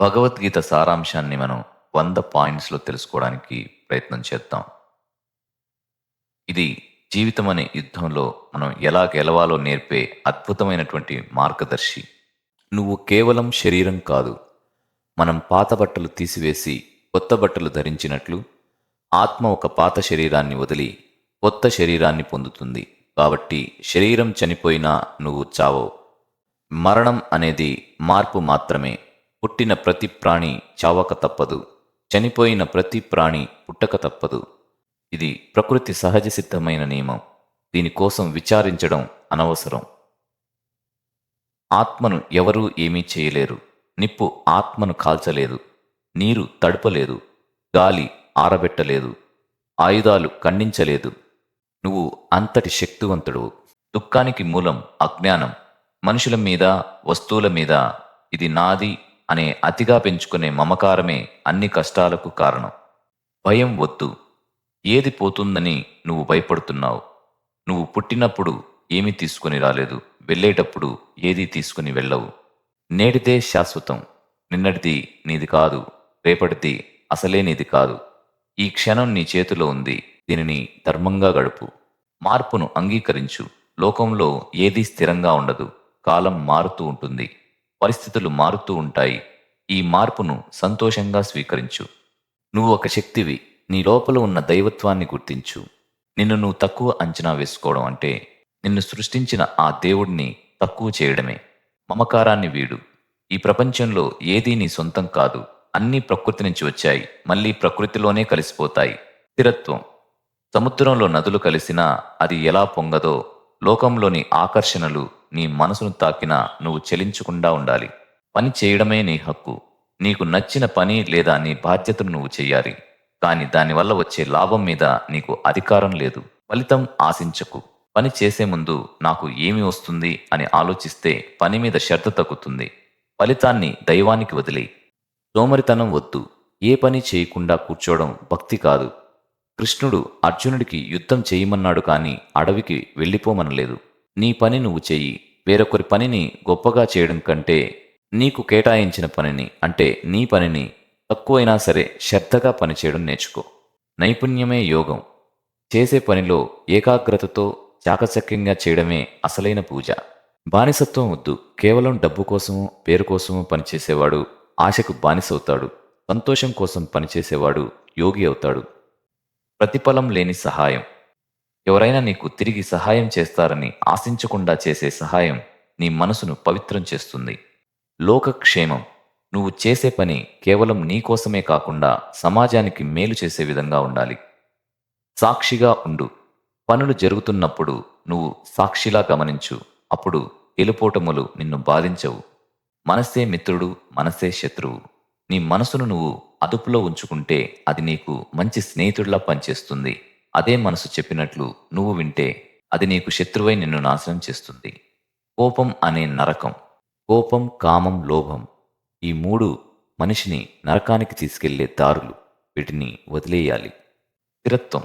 భగవద్గీత సారాంశాన్ని మనం 100 పాయింట్స్‌లో తెలుసుకోవడానికి ప్రయత్నం చేద్దాం. ఇది జీవితం అనే యుద్ధంలో మనం ఎలా గెలవాలో నేర్పే అద్భుతమైనటువంటి మార్గదర్శి. నువ్వు కేవలం శరీరం కాదు. మనం పాత బట్టలు తీసివేసి కొత్త బట్టలు ధరించినట్లు ఆత్మ ఒక పాత శరీరాన్ని వదిలి కొత్త శరీరాన్ని పొందుతుంది. కాబట్టి శరీరం చనిపోయినా నువ్వు చావవు. మరణం అనేది మార్పు మాత్రమే. పుట్టిన ప్రతి ప్రాణి చావక తప్పదు. చనిపోయిన ప్రతి ప్రాణి పుట్టక తప్పదు. ఇది ప్రకృతి సహజ సిద్ధమైన నియమం. దీనికోసం విచారించడం అనవసరం. ఆత్మను ఎవరూ ఏమీ చేయలేరు. నిప్పు ఆత్మను కాల్చలేదు. నీరు తడపలేదు. గాలి ఆరబెట్టలేదు. ఆయుధాలు ఖండించలేదు. నువ్వు అంతటి శక్తివంతుడు. దుఃఖానికి మూలం అజ్ఞానం. మనుషుల మీద, వస్తువుల మీద ఇది నాది అనే అతిగా పెంచుకునే మమకారమే అన్ని కష్టాలకు కారణం. భయం వద్దు. ఏది పోతుందని నువ్వు భయపడుతున్నావు? నువ్వు పుట్టినప్పుడు ఏమీ తీసుకుని రాలేదు. వెళ్ళేటప్పుడు ఏదీ తీసుకుని వెళ్ళవు. నేటిదే శాశ్వతం. నిన్నటిది నీది కాదు. రేపటిది అసలే నీది కాదు. ఈ క్షణం నీ చేతిలో ఉంది. దీనిని ధర్మంగా గడుపు. మార్పును అంగీకరించు. లోకంలో ఏదీ స్థిరంగా ఉండదు. కాలం మారుతూ ఉంటుంది. పరిస్థితులు మారుతూ ఉంటాయి. ఈ మార్పును సంతోషంగా స్వీకరించు. నువ్వు ఒక శక్తివి. నీ లోపల ఉన్న దైవత్వాన్ని గుర్తించు. నిన్ను నువ్వు తక్కువ అంచనా వేసుకోవడం అంటే నిన్ను సృష్టించిన ఆ దేవుడిని తక్కువ చేయడమే. మమకారాన్ని వీడు. ఈ ప్రపంచంలో ఏదీ నీ సొంతం కాదు. అన్నీ ప్రకృతి నుంచి వచ్చాయి. మళ్ళీ ప్రకృతిలోనే కలిసిపోతాయి. స్థిరత్వం. సముద్రంలో నదులు కలిసినా అది ఎలా పొంగదో, లోకంలోని ఆకర్షణలు నీ మనసును తాకినా నువ్వు చెలించకుండా ఉండాలి. పని చేయడమే నీ హక్కు. నీకు నచ్చిన పని లేదా నీ బాధ్యతను నువ్వు చెయ్యాలి. కానీ దానివల్ల వచ్చే లాభం మీద నీకు అధికారం లేదు. ఫలితం ఆశించకు. పని చేసే ముందు నాకు ఏమి వస్తుంది అని ఆలోచిస్తే పని మీద శ్రద్ధ తగ్గుతుంది. ఫలితాన్ని దైవానికి వదిలేయి. సోమరితనం వద్దు. ఏ పని చేయకుండా కూర్చోవడం భక్తి కాదు. కృష్ణుడు అర్జునుడికి యుద్ధం చేయమన్నాడు కానీ అడవికి వెళ్ళిపోమనలేదు. నీ పని నువ్వు చెయ్యి. వేరొకరి పనిని గొప్పగా చేయడం కంటే నీకు కేటాయించిన పనిని అంటే నీ పనిని తక్కువైనా సరే శ్రద్ధగా పనిచేయడం నేర్చుకో. నైపుణ్యమే యోగం. చేసే పనిలో ఏకాగ్రతతో చాకచక్యంగా చేయడమే అసలైన పూజ. బానిసత్వం వద్దు. కేవలం డబ్బు కోసమో పేరు కోసమో పనిచేసేవాడు ఆశకు బానిసవుతాడు. సంతోషం కోసం పనిచేసేవాడు యోగి అవుతాడు. ప్రతిఫలం లేని సహాయం. ఎవరైనా నీకు తిరిగి సహాయం చేస్తారని ఆశించకుండా చేసే సహాయం నీ మనసును పవిత్రం చేస్తుంది. లోకక్షేమం. నువ్వు చేసే పని కేవలం నీ కోసమే కాకుండా సమాజానికి మేలు చేసే విధంగా ఉండాలి. సాక్షిగా ఉండు. పనులు జరుగుతున్నప్పుడు నువ్వు సాక్షిలా గమనించు. అప్పుడు గెలుపోటములు నిన్ను బాధించవు. మనస్సే మిత్రుడు, మనస్సే శత్రువు. నీ మనసును నువ్వు అదుపులో ఉంచుకుంటే అది నీకు మంచి స్నేహితుడిలా పనిచేస్తుంది. అదే మనసు చెప్పినట్లు నువ్వు వింటే అది నీకు శత్రువై నిన్ను నాశనం చేస్తుంది. కోపం అనే నరకం. కోపం, కామం, లోభం ఈ మూడు మనిషిని నరకానికి తీసుకెళ్లే దారులు. వీటిని వదిలేయాలి. స్థిరత్వం.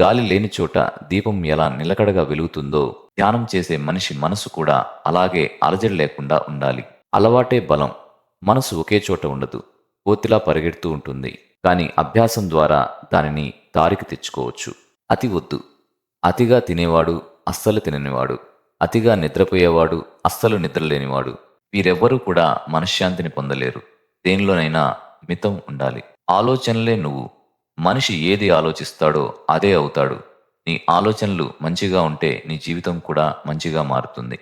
గాలి లేని చోట దీపం ఎలా నిలకడగా వెలుగుతుందో ధ్యానం చేసే మనిషి మనసు కూడా అలాగే అలజడి లేకుండా ఉండాలి. అలవాటే బలం. మనసు ఒకే చోట ఉండదు. కోతిలా పరిగెడుతూ ఉంటుంది. కానీ అభ్యాసం ద్వారా దానిని దారికి తెచ్చుకోవచ్చు. అతి వద్దు. అతిగా తినేవాడు అస్సలు తిననివాడు. అతిగా నిద్రపోయేవాడు అస్సలు నిద్రలేనివాడు. వీరెవ్వరూ కూడా మనశ్శాంతిని పొందలేరు. దేనిలోనైనా మితం ఉండాలి. ఆలోచనలే నువ్వు. మనిషి ఏది ఆలోచిస్తాడో అదే అవుతాడు. నీ ఆలోచనలు మంచిగా ఉంటే నీ జీవితం కూడా మంచిగా మారుతుంది.